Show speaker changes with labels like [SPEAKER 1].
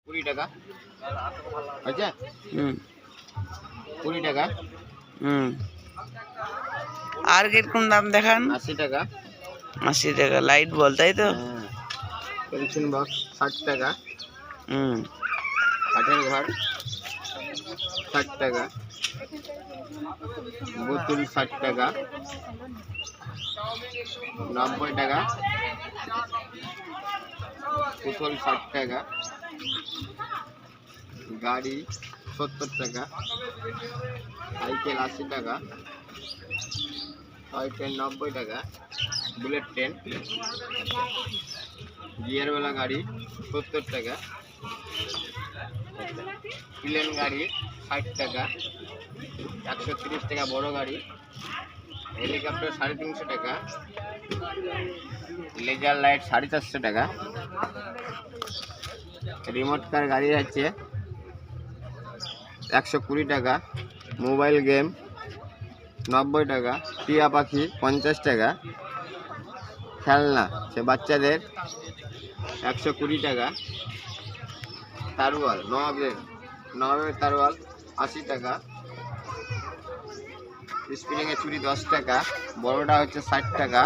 [SPEAKER 1] 20 টাকা আচ্ছা। 20 টাকা।
[SPEAKER 2] আর কিরকম দাম দেখান?
[SPEAKER 1] 80 টাকা।
[SPEAKER 2] 80 টাকা। লাইট বল, তাই তো?
[SPEAKER 1] পেন্সিল বক্স 60 টাকা। কাঠের ঘর 60 টাকা। বোতল 60 টাকা। 90 টাকা। বোতল 60 টাকা। গাড়ি 70 টাকা। সাইকেল 80 টাকা। টয় ট্রেন 90 টাকা। বুলেট ট্রেন গিয়ারওয়ালা গাড়ি 70 টাকা। প্লেন গাড়ি 60 টাকা। 130 টাকা বড় গাড়ি। হেলিকপ্টার 350 টাকা। লেজার লাইট 450 টাকা। রিমোট কার গাড়ি আছে 120 টাকা। মোবাইল গেম 90 টাকা। টিয়া পাখি 50 টাকা। খেলনা সে বাচ্চাদের 120 টাকা। তারওয়াল নবাবের তারওয়াল 80 টাকা। স্প্রিং এর চুড়ি 10 টাকা। বড়টা হচ্ছে 60 টাকা।